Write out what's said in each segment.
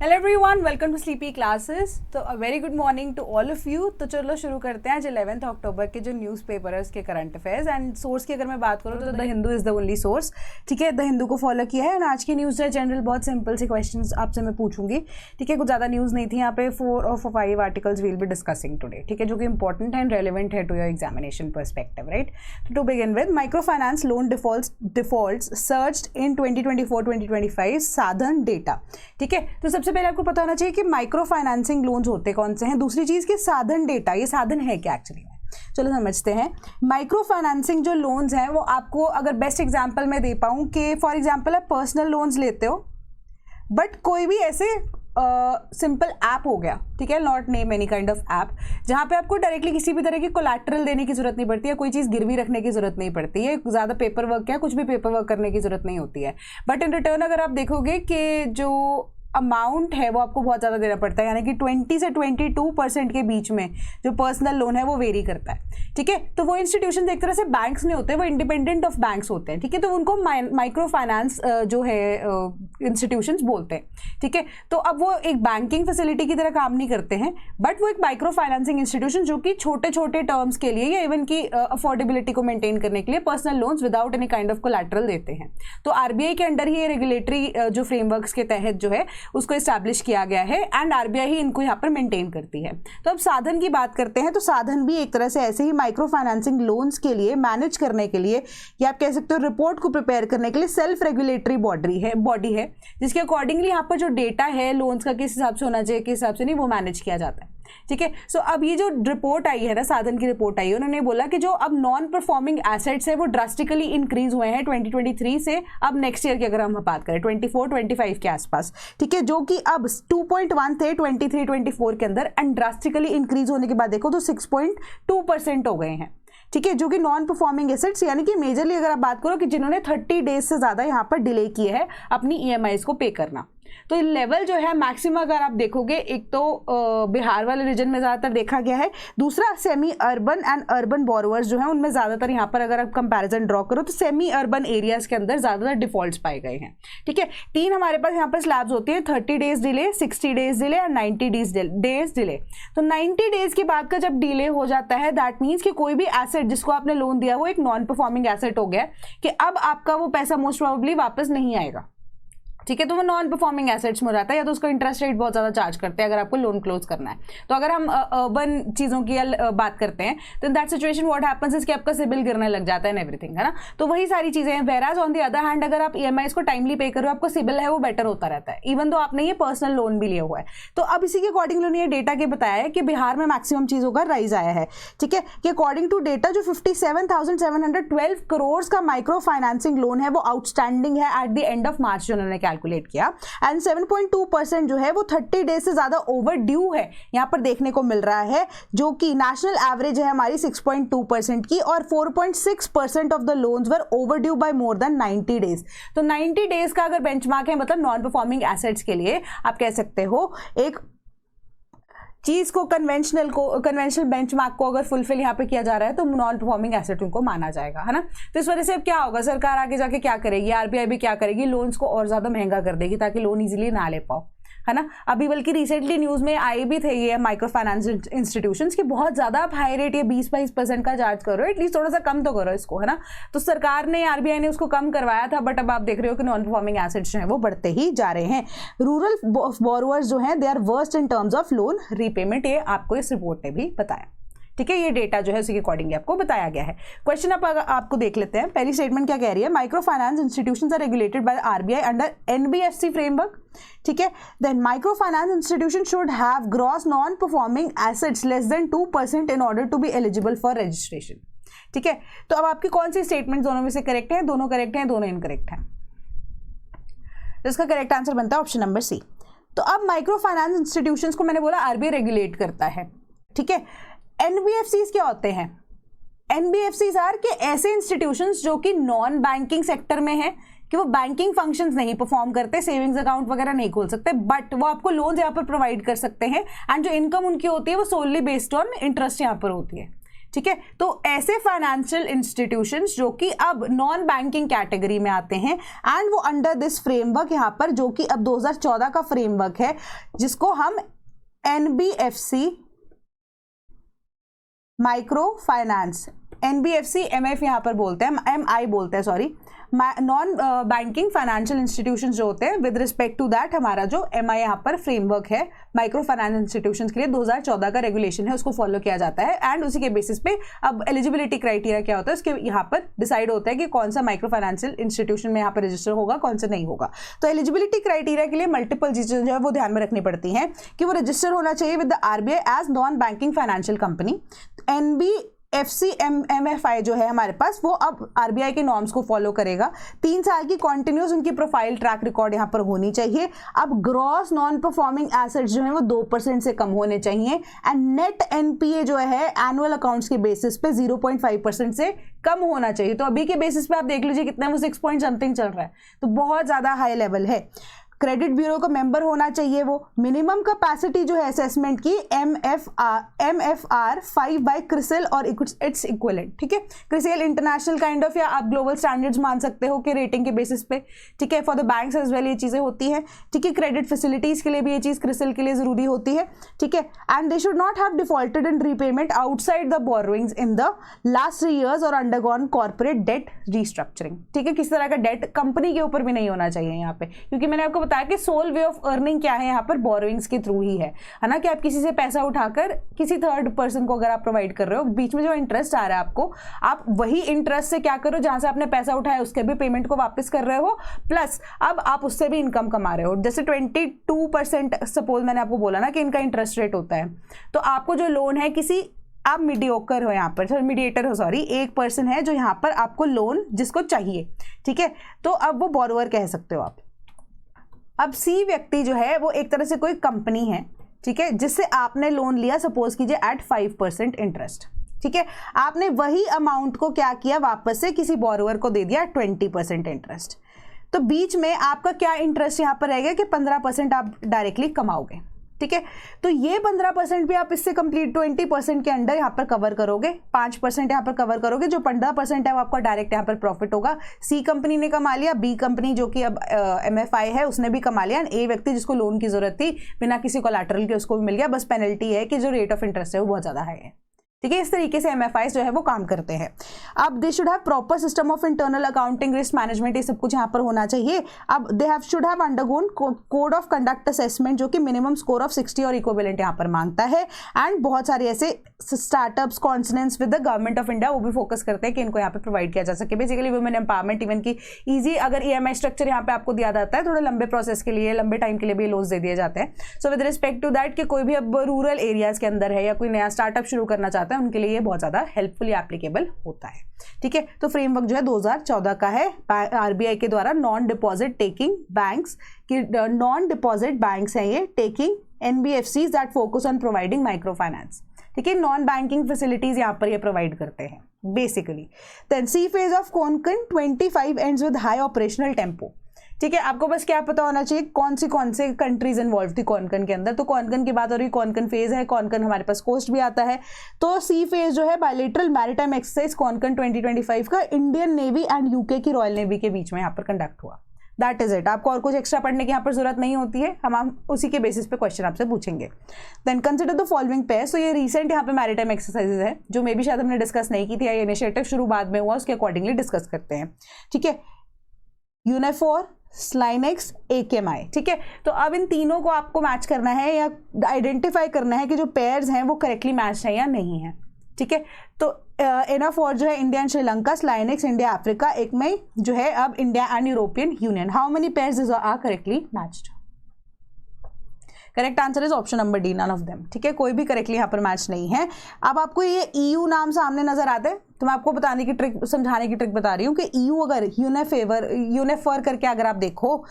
Hello everyone, welcome to sleepy classes. तो a very good morning to all of you. तो चलो शुरू करते हैं आज 11 अक्टूबर के जो न्यूज़पेपर है उसके करंट अफेयर्स एंड सोर्स की अगर मैं बात करूँ तो the Hindu is the only source. ठीक है, द हिंदू को फॉलो किया है एंड आज की न्यूज़ है जनरल, बहुत सिंपल से क्वेश्चंस आपसे मैं पूछूंगी। ठीक है, कुछ ज़्यादा न्यूज़ नहीं थी यहाँ पे। 4 और 5 articles will be discussing today. ठीक है, जो कि इंपॉर्टेंट एंड रेलिवेंट है to your examination perspective, right. To begin with, micro finance loan defaults surged in 2024-2025 Sadhan data. ठीक है, तो सबसे पहले आपको पता होना चाहिए कि माइक्रो फाइनेंसिंग लोन्स होते कौन से हैं। दूसरी चीज कि साधन डेटा, ये साधन है क्या एक्चुअली में। चलो समझते हैं। माइक्रो फाइनेंसिंग जो लोन्स हैं वो आपको अगर बेस्ट एग्जांपल मैं दे पाऊँ कि फॉर एग्जांपल आप पर्सनल लोन्स लेते हो बट कोई भी ऐसे सिंपल ऐप हो गया, ठीक है, not name any kind of app, जहाँ पे आपको डायरेक्टली किसी भी तरह की कोलैटरल देने की जरूरत नहीं पड़ती है, कोई चीज़ गिरवी रखने की जरूरत नहीं पड़ती है, ज़्यादा पेपर वर्क या कुछ भी पेपर वर्क करने की जरूरत नहीं होती है। बट इन रिटर्न अगर आप देखोगे कि जो अमाउंट है वो आपको बहुत ज़्यादा देना पड़ता है, यानी कि 20 से 22% के बीच में जो पर्सनल लोन है वो वेरी करता है। ठीक है, तो वो इंस्टीट्यूशन एक तरह से बैंक्स नहीं होते, वो इंडिपेंडेंट ऑफ बैंक्स होते हैं। ठीक है, तो उनको माइक्रो फाइनेंस जो है इंस्टीट्यूशंस बोलते हैं। ठीक है, तो अब वो एक बैंकिंग फैसिलिटी की तरह काम नहीं करते हैं बट वो एक माइक्रो फाइनेंसिंग इंस्टीट्यूशन जो कि छोटे छोटे टर्म्स के लिए या इवन की अफोर्डेबिलिटी को मेंटेन करने के लिए personal loans without any kind of collateral देते हैं। तो आरबीआई के अंडर ही ये रेगुलेटरी जो फ्रेमवर्क्स के तहत जो है उसको एस्टैब्लिश किया गया है एंड आरबीआई ही इनको यहाँ पर मेंटेन करती है। तो अब साधन की बात करते हैं। तो साधन भी एक तरह से ऐसे ही माइक्रो फाइनेंसिंग लोन्स के लिए मैनेज करने के लिए या आप कह सकते हो रिपोर्ट को प्रिपेयर करने के लिए सेल्फ रेगुलेटरी बॉडी है जिसके अकॉर्डिंगली यहाँ पर जो डेटा है लोन्स का किस हिसाब से होना चाहिए, किस हिसाब से नहीं, वो मैनेज किया जाता है। ठीक है, सो अब ये जो रिपोर्ट आई है ना, साधन की रिपोर्ट आई है, उन्होंने बोला कि जो अब नॉन परफॉर्मिंग एसेट्स है वो ड्रास्टिकली इंक्रीज हुए हैं 2023 से अब नेक्स्ट ईयर की अगर हम बात करें 24-25 के आसपास। ठीक है, जो कि अब 2.1 थे 23-24 के अंदर एंड ड्रास्टिकली इंक्रीज होने के बाद देखो तो 6.2% हो गए हैं। ठीक है, जो कि नॉन परफॉर्मिंग एसेट्स, यानी कि मेजरली अगर आप बात करो कि जिन्होंने 30 डेज से ज्यादा यहाँ पर डिले किए हैं अपनी ईएमआईज को पे करना। तो लेवल जो है मैक्सिमम अगर आप देखोगे, एक तो बिहार वाले रीजन में ज़्यादातर देखा गया है, दूसरा semi urban and urban borrowers जो हैं उनमें ज़्यादातर यहाँ पर अगर आप कंपैरिजन ड्रॉ करो तो सेमी अर्बन एरियाज के अंदर ज़्यादातर डिफॉल्ट्स पाए गए हैं। ठीक है, 3 हमारे पास यहाँ पर स्लैब्स होती है, 30 डेज डिले, 60 डेज डिले और 90 डेज डिले। तो 90 डेज के बाद का जब डिले हो जाता है दैट मीन्स कि कोई भी एसेट जिसको आपने लोन दिया वो एक नॉन परफॉर्मिंग एसेट हो गया कि अब आपका वो पैसा मोस्ट प्रोबेबली वापस नहीं आएगा। ठीक है, तो वो नॉन परफॉर्मिंग एसेट्स में हो जाता है या तो उसका इंटरेस्ट रेट बहुत ज़्यादा चार्ज करते हैं अगर आपको लोन क्लोज करना है। तो अगर हम अर्बन चीज़ों की बात करते हैं तो in that situation what happens is कि आपका सिबिल गिरने लग जाता है एवरीथिंग, है ना। तो वही सारी चीज़ें हैं। वेराज ऑन द अदर हैंड अगर आप ईएमआईज को टाइमली पे करो आपको सिबिल है वो बेटर होता रहता है, इवन तो आपने ये पर्सनल लोन भी लिया हुआ है। तो अब इसी के अकॉर्डिंग उन्होंने ये डेटा के बताया है कि बिहार में मैक्सिमम चीज़ों का राइज आया है। ठीक है, कि अकॉर्डिंग टू डेटा जो 57,712 करोड़ का माइक्रो फाइनेंसिंग लोन है वो आउटस्टैंडिंग है at the end of March जो उन्होंने कैलकुलेट किया एंड 7.2% जो है वो 30 डेज से ज्यादा ओवर ड्यू है यहां पर देखने को मिल रहा है, जो कि नेशनल एवरेज है हमारी 6.2% की, और 4.6% of the loans were overdue by more than 90 days. तो 90 डेज का अगर बेंचमार्क है मतलब नॉन परफॉर्मिंग एसेट्स के लिए आप कह सकते हो एक चीज को कन्वेंशनल बेंचमार्क को अगर फुलफिल यहाँ पे किया जा रहा है तो नॉन परफॉर्मिंग एसेट उनको माना जाएगा, है ना। तो इस वजह से अब क्या होगा, सरकार आगे जाके क्या करेगी, आरबीआई भी क्या करेगी, लोन्स को और ज्यादा महंगा कर देगी ताकि लोन इजीली ना ले पाओ, है ना। अभी बल्कि रिसेंटली न्यूज़ में आए भी थे ये माइक्रो फाइनेंस इंस्टीट्यूशंस की बहुत ज़्यादा आप हाई रेट ये 20-22% का चार्ज करो, एटलीस्ट थोड़ा सा कम तो करो इसको, है ना। तो सरकार ने, आरबीआई ने उसको कम करवाया था बट अब आप देख रहे हो कि नॉन परफॉर्मिंग एसेट्स जो हैं वो बढ़ते ही जा रहे हैं। रूरल बोरोवर्स जो हैं they are worst in terms of loan repayment, ये आपको इस रिपोर्ट ने भी बताया। ठीक है, ये डेटा जो है उसी के अकॉर्डिंग आपको बताया गया है। क्वेश्चन आपको देख लेते हैं। पहली स्टेटमेंट क्या कह रही है, micro finance institutions are regulated by RBI under NBFC framework. ठीक है, then micro finance institution should have gross non performing assets less than 2% in order to be eligible for registration. ठीक है, तो अब आपकी कौन सी स्टेटमेंट दोनों में से करेक्ट है, दोनों करेक्ट है, दोनों इनकरेक्ट है। इसका करेक्ट आंसर बनता है ऑप्शन नंबर सी। तो अब माइक्रो फाइनेंस इंस्टीट्यूशंस को मैंने बोला आरबीआई रेगुलेट करता है। ठीक है, एनबीएफसीज क्या होते हैं, एनबीएफसीज आर के ऐसे इंस्टीट्यूशंस जो कि नॉन बैंकिंग सेक्टर में है कि वो बैंकिंग फंक्शंस नहीं परफॉर्म करते, सेविंग्स अकाउंट वगैरह नहीं खोल सकते, बट वो आपको लोन्स यहाँ पर प्रोवाइड कर सकते हैं एंड जो इनकम उनकी होती है वो सोलली बेस्ड ऑन इंटरेस्ट यहाँ पर होती है। ठीक है। तो ऐसे फाइनेंशियल इंस्टीट्यूशंस जो कि अब नॉन बैंकिंग कैटेगरी में आते हैं एंड वो अंडर दिस फ्रेमवर्क यहाँ पर, जो कि अब 2014 का फ्रेमवर्क है, जिसको हम NBFC micro finance, NBFC MF यहाँ पर बोलते हैं, MI बोलते हैं, sorry, non banking financial institutions जो होते हैं, विद रिस्पेक्ट टू दैट हमारा जो MI यहाँ पर फ्रेमवर्क है माइक्रो फाइनेंस इंस्टीट्यूशंस के लिए 2014 का रेगुलेशन है, उसको फॉलो किया जाता है एंड उसी के बेसिस पे अब एलिजिबिलिटी क्राइटेरिया क्या होता है उसके यहाँ पर डिसाइड होता है कि कौन सा माइक्रो फाइनेंशियल इंस्टीट्यूशन में यहाँ पर रजिस्टर होगा, कौन सा नहीं होगा। तो एलिजिबिलिटी क्राइटेरिया के लिए मल्टीपल चीजें जो है वो ध्यान में रखनी पड़ती हैं कि वो रजिस्टर होना चाहिए with the RBI as non banking financial company. NBFC MFI जो है हमारे पास वो अब RBI के नॉर्म्स को फॉलो करेगा। 3 साल की कॉन्टिन्यूस उनकी प्रोफाइल ट्रैक रिकॉर्ड यहाँ पर होनी चाहिए। अब ग्रॉस नॉन परफॉर्मिंग एसेट्स जो है वो 2% से कम होने चाहिए एंड नेट NPA जो है एनुअल अकाउंट्स के बेसिस पे 0.5% से कम होना चाहिए। तो अभी के बेसिस पे आप देख लीजिए कितना वो 6 पॉइंट समथिंग चल रहा है, तो बहुत ज्यादा हाई लेवल है। क्रेडिट ब्यूरो का मेंबर होना चाहिए वो। मिनिमम कैपेसिटी जो है असेसमेंट की MFR 5 बाय क्रिसिल और इट्स इक्विवेलेंट, ठीक है। क्रिसिल इंटरनेशनल काइंड ऑफ या आप ग्लोबल स्टैंडर्ड्स मान सकते हो कि रेटिंग के बेसिस पे, ठीक है। For the banks as well ये चीजें होती हैं, ठीक है। क्रेडिट फैसिलिटीज के लिए भी ये चीज क्रिसिल के लिए जरूरी होती है, ठीक है। And they should not have defaulted in repayment outside the borrowings in the last 3 years और अंडरगॉन कॉर्पोरेट डेट रीस्ट्रक्चरिंग, ठीक है। किसी तरह का डेट कंपनी के ऊपर भी नहीं होना चाहिए यहाँ पे, क्योंकि मैंने आपको कि सोल वे ऑफ अर्निंग क्या है यहाँ पर, बोरोइंग्स के थ्रू ही है ना, कि आप किसी से पैसा उठाकर किसी थर्ड पर्सन को अगर आप प्रोवाइड कर रहे हो, बीच में जो इंटरेस्ट आ रहा है आपको, आप वही इंटरेस्ट से क्या करो, जहां से आपने पैसा उठाया उसके भी पेमेंट को वापस कर रहे हो, प्लस अब आप उससे भी इनकम कमा रहे हो। जैसे 22% सपोज मैंने आपको बोला ना कि इनका इंटरेस्ट रेट होता है, तो आपको जो लोन है किसी, आप मीडियोकर हो यहाँ पर, मीडिएटर हो, सॉरी, एक पर्सन है जो यहाँ पर आपको लोन जिसको चाहिए, ठीक है, तो अब वो बोरोवर कह सकते हो आप। अब C व्यक्ति जो है वो एक तरह से कोई कंपनी है, ठीक है, जिससे आपने लोन लिया, सपोज कीजिए एट 5% इंटरेस्ट, ठीक है। आपने वही अमाउंट को क्या किया, वापस से किसी बोरोवर को दे दिया 20% इंटरेस्ट, तो बीच में आपका क्या इंटरेस्ट यहाँ पर रहेगा कि 15% आप डायरेक्टली कमाओगे, ठीक है। तो ये 15% भी आप इससे कंप्लीट 20% के अंडर यहाँ पर कवर करोगे, 5% यहाँ पर कवर करोगे, जो 15% है वो आपका डायरेक्ट यहाँ पर प्रॉफिट होगा। C कंपनी ने कमा लिया, B कंपनी जो कि अब MFI है उसने भी कमा लिया, A व्यक्ति जिसको लोन की जरूरत थी बिना किसी कोलैटरल के उसको भी मिल गया। बस पेनल्टी है कि जो रेट ऑफ इंटरेस्ट है वो बहुत ज्यादा हाई है, ठीक है। इस तरीके से MFIs जो है वो काम करते हैं। अब they should have proper system of internal accounting, risk management, ये सब कुछ यहाँ पर होना चाहिए। अब they have should have undergone code of conduct assessment जो कि मिनिमम स्कोर ऑफ 60 और इक्विवेलेंट यहाँ पर मांगता है। एंड बहुत सारे ऐसे startups consonance with the government of India वो भी फोकस करते हैं कि इनको यहाँ पे प्रोवाइड किया जा सके। बेसिकली वुमेन एम्पावरमेंट, इवन की ईजी अगर EMI स्ट्रक्चर यहाँ पे आपको दिया जाता है, थोड़े लंबे प्रोसेस के लिए, लंबे टाइम के लिए भी लोन्स दे दिए जाते हैं। So with respect to that कि कोई भी अब रूरल एरियाज के अंदर है या कोई नया स्टार्टअप शुरू करना चाहता है, उनके लिए ये बहुत ज्यादा हेल्पफुली एप्लीकेबल होता है, ठीक है। तो फ्रेमवर्क जो है 2014 का है, RBI के द्वारा नॉन डिपॉजिट टेकिंग बैंक्स की, नॉन डिपॉजिट बैंक्स हैं ये, taking NBFCs that focus on providing micro finance, ठीक है। नॉन बैंकिंग फैसिलिटीज यहाँ पर ये प्रोवाइड करते हैं basically. Then C phase of Konkan 25 ends with high operational tempo, ठीक है। आपको बस क्या पता होना चाहिए कौन से कंट्रीज इन्वॉल्व थी कोनकन के अंदर। तो कोनकन की बात हो रही, कोनकन फेज है, कोनकन हमारे पास कोस्ट भी आता है। तो C फेज जो है बायलैटरल मैरीटाइम एक्सरसाइज कोनकन 2025 का इंडियन नेवी एंड UK की रॉयल नेवी के बीच में यहाँ पर कंडक्ट हुआ। That is it. आपको और कुछ एक्स्ट्रा पढ़ने की यहाँ पर जरूरत नहीं होती है, हम उसी के बेसिस पे क्वेश्चन आपसे पूछेंगे। Then consider the following pairs. तो ये रिसेंट यहाँ पे मैरीटाइम एक्सरसाइजेज है जो मे भी शायद हमने डिस्कस नहीं की थी, या इनिशिएटिव शुरू बाद में हुआ, उसके अकॉर्डिंगली डिस्कस करते हैं, ठीक है। यूनिफॉर, स्लाइनेक्स, AKMI, ठीक है। तो अब इन तीनों को आपको मैच करना है या आइडेंटिफाई करना है कि जो पेयर्स हैं वो करेक्टली मैच है या नहीं है, ठीक है। तो एनाफोर जो है India and Sri Lanka, SLINEX India Africa, एक में जो है अब India and European Union. How many pairs are correctly matched? Correct answer is option number D, none of them, ठीक है। कोई भी करेक्टली यहाँ पर मैच नहीं है। अब आपको ये EU नाम सामने नजर आता है, तो मैं आपको बताने की ट्रिक, समझाने की ट्रिक बता रही हूँ कि EU अगर यूनिफर करके अगर आप देखो,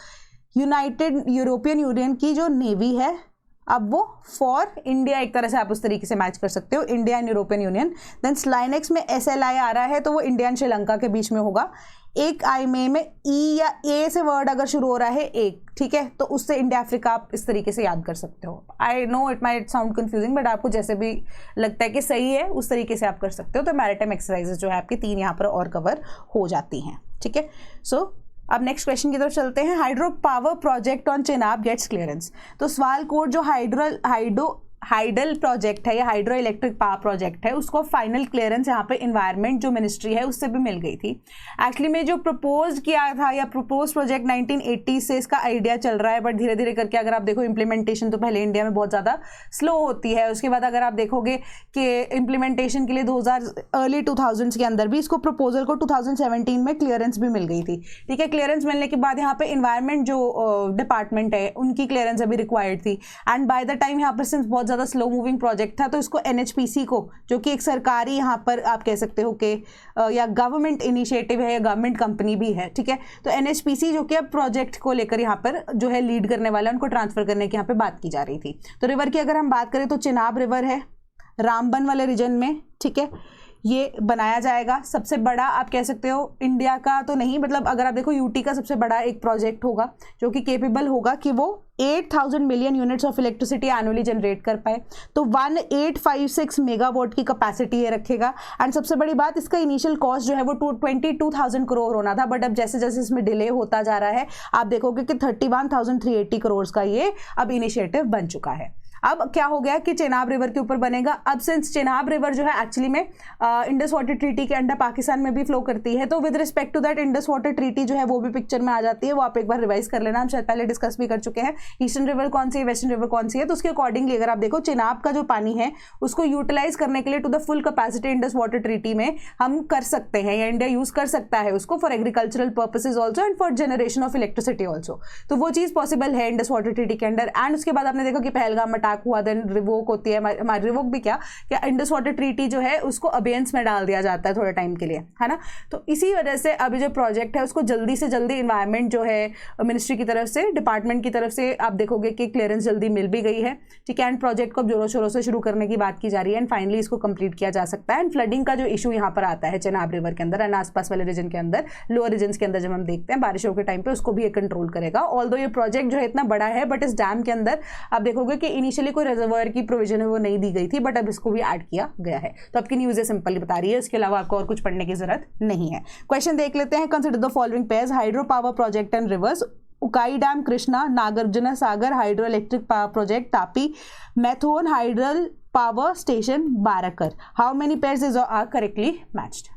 यूनाइटेड यूरोपियन यूनियन की जो नेवी है, अब वो फॉर इंडिया एक तरह से आप उस तरीके से मैच कर सकते हो, India and European Union. Then SLINEX में SLI आ रहा है, तो वो इंडिया एंड श्रीलंका के बीच में होगा। एक आई में ई या ए से वर्ड अगर शुरू हो रहा है एक, ठीक है, तो उससे इंडिया अफ्रीका आप इस तरीके से याद कर सकते हो। I know it might sound confusing, but आपको जैसे भी लगता है कि सही है उस तरीके से आप कर सकते हो। तो मैरिटाइम एक्सरसाइजेज जो है आपकी 3 यहाँ पर और कवर हो जाती हैं, ठीक है। सो अब नेक्स्ट क्वेश्चन की तरफ चलते हैं। Hydro power project on Chenab gets clearance. तो सवाल कोड जो हाइडल प्रोजेक्ट है या हाइड्रो इलेक्ट्रिक पावर प्रोजेक्ट है, उसको फाइनल क्लियरेंस यहाँ पे इन्वायरमेंट जो मिनिस्ट्री है उससे भी मिल गई थी। एक्चुअली में जो प्रपोज किया था या प्रपोज प्रोजेक्ट 1980 से इसका आइडिया चल रहा है, बट धीरे धीरे करके अगर आप देखो इम्प्लीमेंटेशन तो पहले इंडिया में बहुत ज़्यादा स्लो होती है। उसके बाद अगर आप देखोगे कि इम्प्लीमेंटेशन के लिए 2000 अर्ली 2000s के अंदर भी इसको प्रपोजल को 2017 में क्लियरेंस भी मिल गई थी, ठीक है। क्लियरेंस मिलने के बाद यहाँ पे इन्वायरमेंट जो डिपार्टमेंट है उनकी क्लियरेंस अभी रिक्वायर्ड थी। एंड बाय द टाइम यहाँ पर सिंस बहुत ज़्यादा स्लो मूविंग प्रोजेक्ट था, तो इसको NHPC को, जो कि एक सरकारी यहाँ पर आप कह सकते हो कि या गवर्नमेंट इनिशिएटिव है या गवर्नमेंट कंपनी भी है, ठीक है। तो NHPC जो कि अब प्रोजेक्ट को लेकर यहाँ पर जो है लीड करने वाला है, उनको ट्रांसफर करने की यहाँ पे बात की जा रही थी। तो रिवर की अगर हम बात करें तो चेनाब रिवर है रामबन वाले रीजन में, ठीक है। ये बनाया जाएगा। सबसे बड़ा आप कह सकते हो इंडिया का तो नहीं, मतलब अगर आप देखो यूटी का सबसे बड़ा एक प्रोजेक्ट होगा जो कि केपेबल होगा कि वो 8000 million units of electricity annually generate कर पाए। तो 1856 मेगावाट की कैपेसिटी ये रखेगा। एंड सबसे बड़ी बात, इसका इनिशियल कॉस्ट जो है वो 22,000 करोड़ होना था, बट अब जैसे जैसे इसमें डिले होता जा रहा है आप देखोगे कि 31,380 करोड़ का ये अब इनिशिएटिव बन चुका है। अब क्या हो गया कि चेनाब रिवर के ऊपर बनेगा। अब सिंस चेनाब रिवर जो है एक्चुअली में इंडस वाटर ट्रीटी के अंडर पाकिस्तान में भी फ्लो करती है, तो with respect to that Indus water treaty जो है वो भी पिक्चर में आ जाती है। वो आप एक बार रिवाइज कर लेना, हम शायद पहले डिस्कस भी कर चुके हैं। ईस्टर्न रिवर कौन सी है, वेस्टर्न रिवर कौन सी है, तो उसके अकॉर्डिंगली अगर आप देखो चेनाब का जो पानी है उसको यूटिलाइज करने के लिए to the full capacity Indus water treaty में हम कर सकते हैं, या इंडिया यूज कर सकता है उसको for agricultural purposes also and for generation of electricity also. तो वो चीज पॉसिबल है इंडस वाटर ट्रीटी के अंडर। एंड उसके बाद आपने देखा कि पहलगाम अटैक हुआ, देन रिवोक होती है हमारी, रिवोक भी क्या इंडस वाटर ट्रीटी जो है उसको अबेयंस में डाल दिया जाता है थोड़े टाइम के लिए, है ना। तो इसी वजह से अभी जो प्रोजेक्ट है उसको जल्दी से जल्दी इन्वायरमेंट जो है मिनिस्ट्री की तरफ से, डिपार्टमेंट की तरफ से आप देखोगे कि क्लियरेंस जल्दी मिल भी गई है, ठीक है। एंड प्रोजेक्ट को जोरों शोरों से शुरू करने की बात की जा रही है एंड फाइनली इसको कंप्लीट किया जा सकता है। एंड फ्लडिंग का जो इशू यहाँ पर आता है चेनाब रिवर के अंदर एंड आसपास वाले रीजन के अंदर, लोअर रीजन के अंदर जब हम देखते हैं बारिशों के टाइम पे, उसको भी ये कंट्रोल करेगा। ऑल्दो ये प्रोजेक्ट जो है इतना बड़ा है, बट इस डैम के अंदर आप देखोगे कि इनिशियली कोई रिजर्वायर की प्रोविजन है वो नहीं दी गई थी, बट अब इसको भी ऐड किया गया है। तो आपकी न्यूज़ ये सिंपली बता रही है, इसके अलावा आपको और कुछ पढ़ने की जरूरत नहीं है। क्वेश्चन देख लेते हैं। Consider the following pairs hydro power project and rivers. Ukai dam Krishna, Nagarjuna Sagar hydro electric power project Tapi, Maithon hydel power station Barakar. How many pairs is are correctly matched?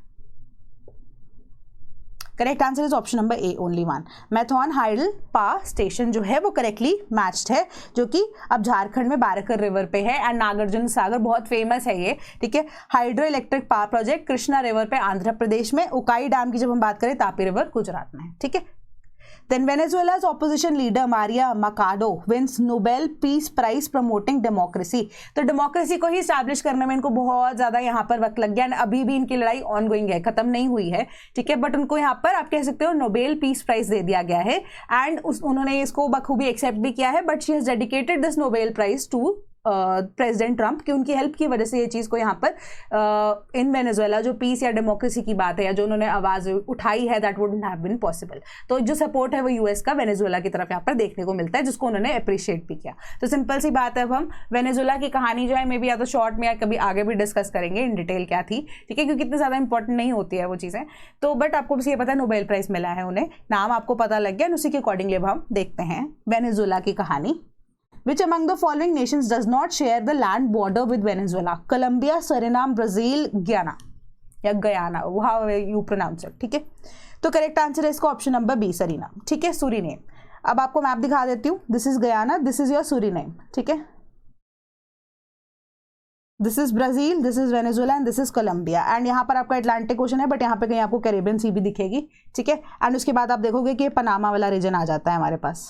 Correct answer is option number A, only one. Maithon hydel power station जो है वो correctly matched है, जो कि अब झारखंड में Barakar river पे है। एंड नागार्जुन सागर बहुत फेमस है ये, ठीक है। Hydro electric power project Krishna river पे आंध्र प्रदेश में। उकाई डैम की जब हम बात करें तापी रिवर गुजरात में, ठीक है। Then Venezuela's opposition leader Maria Machado wins Nobel Peace Prize promoting democracy। तो डेमोक्रेसी को ही स्टैब्लिश करने में इनको बहुत ज्यादा यहाँ पर वक्त लग गया। अभी भी इनकी लड़ाई ऑन गोइंग है, खत्म नहीं हुई है, ठीक है। बट उनको यहाँ पर आप कह सकते हो नोबेल पीस प्राइज दे दिया गया है एंड उन्होंने इसको बखूबी एक्सेप्ट भी किया है। But she has dedicated this Nobel prize to president Trump, कि उनकी हेल्प की वजह से ये चीज़ को यहाँ पर इन वेनेजुएला जो पीस या डेमोक्रेसी की बात है या जो उन्होंने आवाज़ उठाई है, that wouldn't have been possible. तो जो सपोर्ट है वो यूएस का वेनेजुएला की तरफ यहाँ पर देखने को मिलता है, जिसको उन्होंने अप्रिशिएट भी किया। तो सिंपल सी बात है, अब हम वेनेजुएला की कहानी जो है मे बी या तो शॉर्ट में या कभी आगे भी डिस्कस करेंगे इन डिटेल क्या थी, ठीक है, क्योंकि इतनी ज़्यादा इंपॉर्टेंट नहीं होती है वो चीज़ें। तो बट आपको बस ये पता है नोबेल प्राइज़ मिला है उन्हें, नाम आपको पता लग गया, उसी के अकॉर्डिंगली अब हम देखते हैं वेनेजुएला की कहानी। Which among the following nations does not share the land border with Venezuela? Colombia, Suriname, Brazil, Guyana या Guyana, how you pronounce it, ठीक है। तो करेक्ट आंसर है इसका ऑप्शन नंबर बी, सरीनाम, ठीक है, सुरीनेम। अब आपको मैप दिखा देती हूँ। This is Guyana, this is your Suriname, ठीक है। This is Brazil, this is Venezuela and this is Colombia. And यहाँ पर आपका अटलांटिक ओशन है, बट यहाँ पे कहीं आपको कैरेबियन सी भी दिखेगी, ठीक है। एंड उसके बाद आप देखोगे कि पनामा वाला रीजन आ जाता है हमारे पास।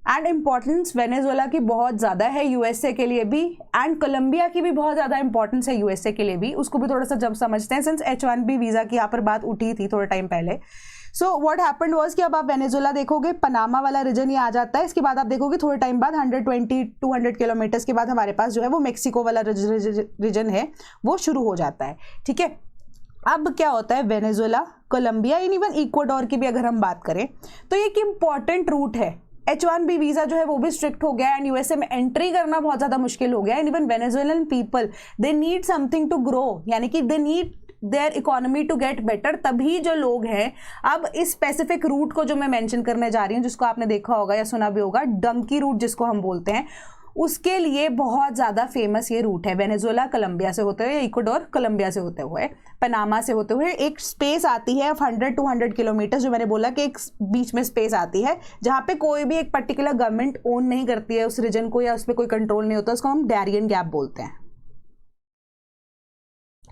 एंड इम्पॉर्टेंस वेनेजुएला की बहुत ज़्यादा है यूएसए के लिए भी, एंड कोलंबिया की भी बहुत ज़्यादा इंपॉर्टेंस है यूएसए के लिए भी। उसको भी थोड़ा सा जब समझते हैं, सिंस H1B वीज़ा की यहाँ पर बात उठी थी थोड़े टाइम पहले। सो व्हाट हैपेंड वाज कि अब आप वेनेजुएला देखोगे, पनामा वाला रीजन ये आ जाता है। इसके बाद आप देखोगे थोड़े टाइम बाद 120-200 किलोमीटर्स के बाद हमारे पास जो है वो मेक्सिको वाला रीजन है वो शुरू हो जाता है, ठीक है। अब क्या होता है, वेनेजुएला, कोलंबिया, इवन इक्वाडोर की भी अगर हम बात करें तो ये एक इंपॉर्टेंट रूट है। H1B वीजा जो है वो भी स्ट्रिक्ट हो गया है एंड यूएसए में एंट्री करना बहुत ज्यादा मुश्किल हो गया है। And even Venezuelan people they need something to grow, यानी कि they need their economy to get better. तभी जो लोग हैं अब इस स्पेसिफिक रूट को जो मैं मेंशन करने जा रही हूँ, जिसको आपने देखा होगा या सुना भी होगा, डंकी रूट जिसको हम बोलते हैं, उसके लिए बहुत ज़्यादा फेमस ये रूट है। वेनेजुएला कोलंबिया से होते हुए, इक्वाडोर कोलंबिया से होते हुए, पनामा से होते हुए एक स्पेस आती है 100-200 किलोमीटर, जो मैंने बोला कि एक बीच में स्पेस आती है जहाँ पे कोई भी एक पर्टिकुलर गवर्नमेंट ओन नहीं करती है उस रीजन को, या उस पर कोई कंट्रोल नहीं होता, उसको हम डैरियन गैप बोलते हैं।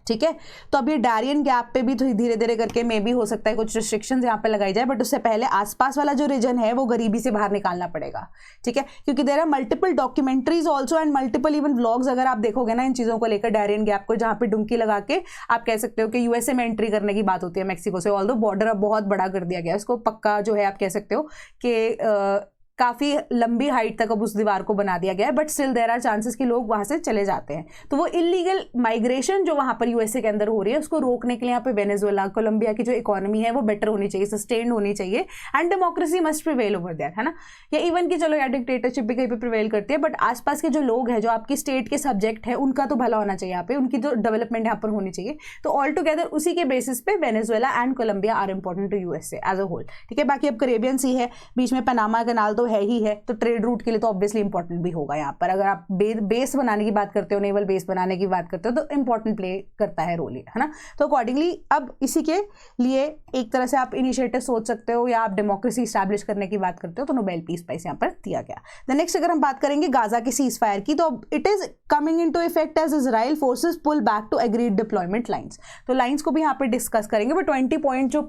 ठीक है, तो अब ये डैरियन गैप पे भी धीरे धीरे करके मे भी हो सकता है कुछ रिस्ट्रिक्शंस यहाँ पे लगाई जाए, बट उससे पहले आसपास वाला जो रीजन है वो गरीबी से बाहर निकालना पड़ेगा। ठीक है, क्योंकि there are multiple documentaries also and multiple even vlogs अगर आप देखोगे ना इन चीज़ों को लेकर, डैरियन गैप को, जहाँ पे डुंकी लगा के आप कह सकते हो कि यूएसए में एंट्री करने की बात होती है मैक्सिको से। ऑल्दो बॉर्डर अब बहुत बड़ा कर दिया गया है, इसको पक्का जो है आप कह सकते हो कि काफ़ी लंबी हाइट तक अब उस दीवार को बना दिया गया है, but still there are chances कि लोग वहाँ से चले जाते हैं। तो वो इलीगल माइग्रेशन जो वहाँ पर यूएसए के अंदर हो रही है उसको रोकने के लिए यहाँ पे वेनेजुएला, कोलंबिया की जो इकोनॉमी है वो बेटर होनी चाहिए, सस्टेन्ड होनी चाहिए, and democracy must prevail over there, है ना। या इवन कि चलो यार डिक्टेटरशिप भी कहीं पे प्रिवेल करती है, बट आसपास के जो लोग हैं, जो आपकी स्टेट के सब्जेक्ट है, उनका तो भला होना चाहिए यहाँ पे, उनकी जो डेवलपमेंट यहाँ पर होनी चाहिए। तो ऑल टुगेदर उसी के बेसिस पे Venezuela and Colombia are important to USA as a whole. ठीक है, बाकी अब करेबियन सी है, बीच में पनामा कैनाल तो है ही है, तो ट्रेड रूट के लिए तो ऑब्वियसली इंपॉर्टेंट भी होगा यहाँ पर। अगर आप बेस बनाने की बात करते हो, नेवल बेस बनाने की बात करते हो, तो इंपॉर्टेंट प्ले करता है रोल, है ना। तो अकॉर्डिंगली अब इसी के लिए एक तरह से आप इनिशिएटिव सोच सकते हो, या आप डेमोक्रेसी स्टैब्लिश करने की बात करते हो, तो नोबेल पीस प्राइज यहाँ पर दिया गया। द नेक्स्ट अगर हम बात करेंगे गाजा के सीज फायर की, तो it is coming into effect as Israel forces pull back to agreed deployment lines. तो लाइंस को भी यहाँ पर डिस्कस करेंगे, बट 20 पॉइंट जो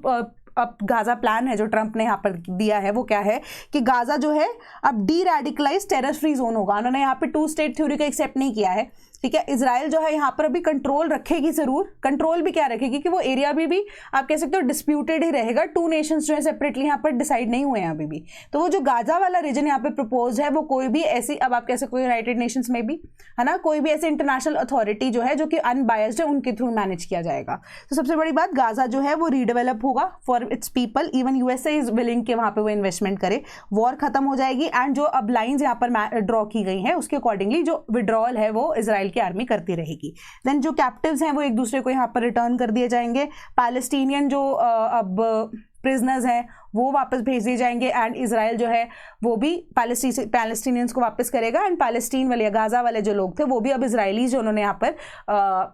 अब गाजा प्लान है जो ट्रंप ने यहाँ पर दिया है वो क्या है कि गाजा जो है अब D radicalise terror free zone होगा। उन्होंने यहाँ पे 2 स्टेट थ्योरी का एक्सेप्ट नहीं किया है। ठीक है, इजराइल जो है यहाँ पर अभी कंट्रोल रखेगी, जरूर कंट्रोल भी क्या रखेगी कि वो एरिया भी आप कह सकते हो डिस्प्यूटेड ही रहेगा। 2 नेशंस जो है सेपरेटली यहाँ पर डिसाइड नहीं हुए हैं अभी भी। तो वो जो गाजा वाला रीजन यहाँ पे प्रपोज है वो कोई भी ऐसी, अब आप कह सकते हो यूनाइटेड नेशंस में भी, है ना, कोई भी ऐसी इंटरनेशनल अथॉरिटी जो है जो कि अनबायस्ड है उनके थ्रू मैनेज किया जाएगा। तो सबसे बड़ी बात, गाजा जो है वो रीडेवलप होगा for its people. Even USA is willing कि वहाँ पे वो इन्वेस्टमेंट करे, वॉर खत्म हो जाएगी, एंड जो अब लाइन्स यहाँ पर ड्रॉ की गई हैं उसके अकॉर्डिंगली जो विड्रॉल है वो इजराइल की आर्मी करती रहेगी। देन जो कैप्टिव्स हैं वो एक दूसरे को यहाँ पर रिटर्न कर दिए जाएंगे। पैलेस्टीनियन जो अब प्रिजनर्स हैं वो वापस भेज दिए जाएंगे, एंड इजराइल जो है वो भी पैलेस्टीनियंस को वापस करेगा, एंड पैलेस्टीन वाले, गाजा वाले जो लोग थे वो भी अब इजरायली जो उन्होंने यहाँ पर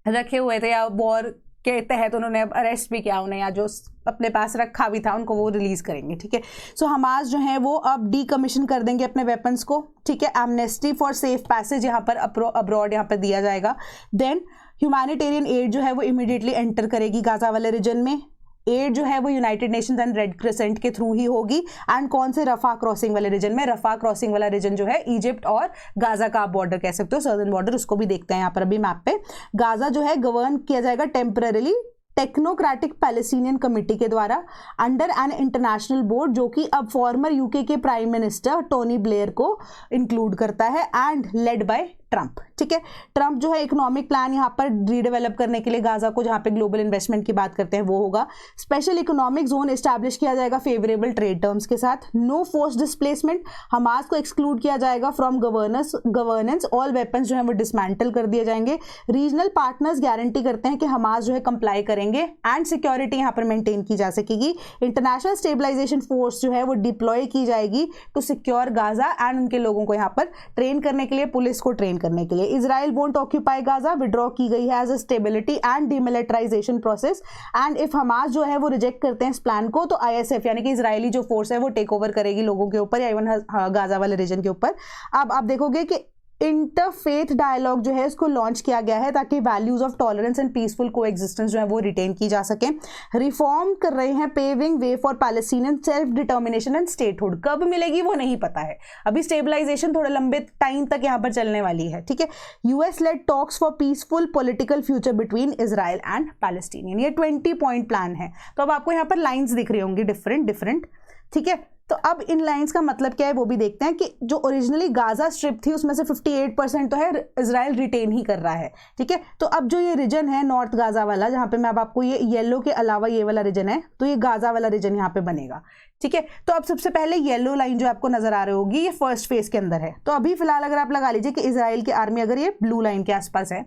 रखे हुए थे या वॉर के तहत उन्होंने अब अरेस्ट भी किया उन्हें, या जो अपने पास रखा भी था उनको वो रिलीज करेंगे। ठीक है, सो हमास जो है वो अब डीकमीशन कर देंगे अपने वेपन्स को। ठीक है, एमनेस्टी फॉर सेफ पैसेज यहाँ पर अब्रॉड यहाँ पर दिया जाएगा। देन ह्यूमैनिटेरियन एड जो है वो इमीडिएटली एंटर करेगी गाजा वाले रीजन में। एड जो है वो United Nations and red crescent के थ्रू ही होगी। एंड कौन से, रफा क्रॉसिंग वाले रीजन में। रफा क्रॉसिंग वाला रीजन जो है इजिप्ट और गाजा का बॉर्डर कह सकते हो, सर्दर्न बॉर्डर, उसको भी देखते हैं यहाँ पर अभी मैप पे। गाजा जो है गवर्न किया जाएगा टेम्पररीली टेक्नोक्रेटिक पैलेस्टीनियन कमिटी के द्वारा अंडर एन इंटरनेशनल बोर्ड, जो कि अब फॉर्मर यूके के प्राइम मिनिस्टर टोनी ब्लेयर को इंक्लूड करता है, एंड लेड बाय ट्रंप। ठीक है, ट्रंप जो है इकोनॉमिक प्लान यहाँ पर रीडेवलप करने के लिए गाजा को, जहाँ पे ग्लोबल इन्वेस्टमेंट की बात करते हैं, वो होगा। स्पेशल इकोनॉमिक जोन एस्टैब्लिश किया जाएगा फेवरेबल ट्रेड टर्म्स के साथ। नो फोर्स डिस्प्लेसमेंट, हमास को एक्सक्लूड किया जाएगा फ्रॉम गवर्नेंस। ऑल वेपन्स जो है वो डिसमेंटल कर दिए जाएंगे। रीजनल पार्टनर्स गारंटी करते हैं कि हमास जो है कंप्लाई करेंगे, एंड सिक्योरिटी यहाँ पर मेंटेन की जा सकेगी। इंटरनेशनल स्टेबलाइजेशन फोर्स जो है वो डिप्लॉय की जाएगी टू सिक्योर गाजा, एंड उनके लोगों को यहाँ पर ट्रेन करने के लिए, पुलिस को ट्रेन करने के लिए। Israel won't occupy Gaza, withdraw की गई है as a stability and demilitarisation process. And if Hamas जो है वो रिजेक्ट करते हैं इस प्लान को, तो आईएसएफ यानी कि इजरायली जो फोर्स है वो टेक ओवर करेगी लोगों के ऊपर, या इवन गाजा वाले रीजन के ऊपर। अब आप देखोगे कि इंटरफेथ डायलॉग जो है इसको लॉन्च किया गया है ताकि values of tolerance and peaceful coexistence जो है वो रिटेन की जा सके। रिफॉर्म कर रहे हैं, paving way for Palestinian self determination and statehood. कब मिलेगी वो नहीं पता है अभी, स्टेबलाइजेशन थोड़े लंबे टाइम तक यहाँ पर चलने वाली है। ठीक है, US led talks for peaceful political future between Israel and Palestinian. ये 20 पॉइंट प्लान है। तो अब आपको यहाँ पर लाइन्स दिख रही होंगी डिफरेंट। ठीक है, तो अब इन लाइंस का मतलब क्या है वो भी देखते हैं कि जो ओरिजिनली गाजा स्ट्रिप थी उसमें से 58% तो है इजराइल रिटेन ही कर रहा है, ठीक है। तो अब जो ये रीजन है नॉर्थ गाजा वाला, जहाँ पे मैं अब आपको ये येलो के अलावा ये वाला रीजन है, तो ये गाजा वाला रीजन यहाँ पे बनेगा, ठीक है। तो अब सबसे पहले येलो लाइन जो आपको नजर आ रही होगी ये फर्स्ट फेज के अंदर है। तो अभी फिलहाल अगर आप लगा लीजिए कि इजराइल की आर्मी अगर ये ब्लू लाइन के आसपास है,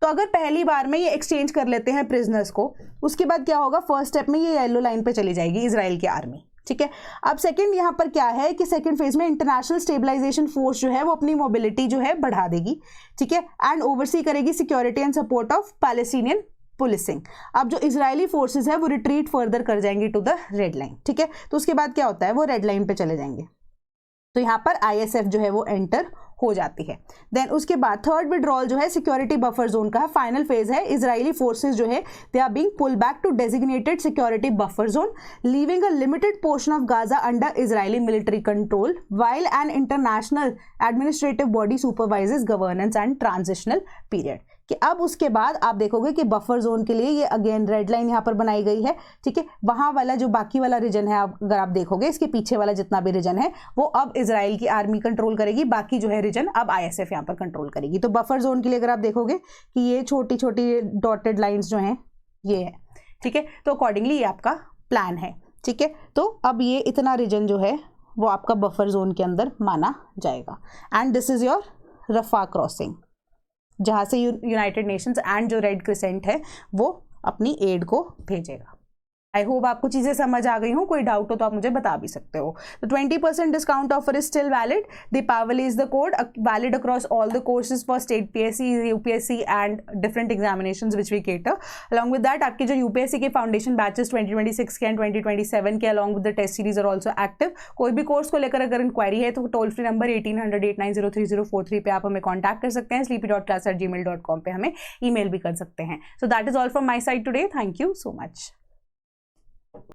तो अगर पहली बार में ये एक्सचेंज कर लेते हैं प्रिजनर्स को, उसके बाद क्या होगा, फर्स्ट स्टेप में ये येलो लाइन पे चली जाएगी इजराइल की आर्मी, ठीक है। अब सेकंड यहाँ पर क्या है कि सेकंड फेज में इंटरनेशनल स्टेबलाइजेशन फोर्स जो है वो अपनी मोबिलिटी जो है बढ़ा देगी, ठीक है, एंड ओवरसी करेगी security and support of Palestinian policing. अब जो इजरायली फोर्सेस है वो रिट्रीट फर्दर कर जाएंगे टू द रेड लाइन, ठीक है। तो उसके बाद क्या होता है, वो रेड लाइन पे चले जाएंगे, तो यहाँ पर आईएसएफ जो है वो एंटर हो जाती है। देन उसके बाद थर्ड विड्रॉल जो है सिक्योरिटी बफर जोन का है, फाइनल फेज है। इजरायली फोर्सेस जो है they are being pull back to designated security buffer zone, leaving a limited portion of Gaza under Israeli military control while an international administrative body supervises governance and transitional period. कि अब उसके बाद आप देखोगे कि buffer zone के लिए ये अगेन रेड लाइन यहाँ पर बनाई गई है, ठीक है। वहां वाला जो बाकी वाला रीजन है, अगर आप देखोगे इसके पीछे वाला जितना भी रीजन है वो अब इजराइल की आर्मी कंट्रोल करेगी, बाकी जो है रीजन अब आईएसएफ यहाँ पर कंट्रोल करेगी। तो बफर जोन के लिए अगर आप देखोगे कि ये छोटी छोटी डॉटेड लाइन्स जो हैं ये है, ठीक है। तो अकॉर्डिंगली ये आपका प्लान है, ठीक है। तो अब ये इतना रीजन जो है वो आपका बफर जोन के अंदर माना जाएगा। And this is your Rafah crossing, जहाँ से यूनाइटेड नेशंस एंड जो रेड क्रिसेंट है वो अपनी एड को भेजेगा। आई होप आपको चीज़ें समझ आ गई हो, कोई डाउट हो तो आप मुझे बता भी सकते हो। तो 20% discount offer is still valid. Deepavali is the code, valid across all the courses for state PSC, UPSC and different examinations which we cater. Along with that आपके जो यूपीएससी के फाउंडेशन बैचेस 2026 के एंड 2027 के along with the test series are also active. कोई भी course को लेकर अगर इंक्वायरी है तो टोल फ्री नंबर 1800-890-3043 पे आप हमें कॉन्टैक्ट कर सकते हैं। sleepy.class@gmail.com पे हमें ईमेल भी कर सकते हैं। So that is all from my side today. Thank you so much.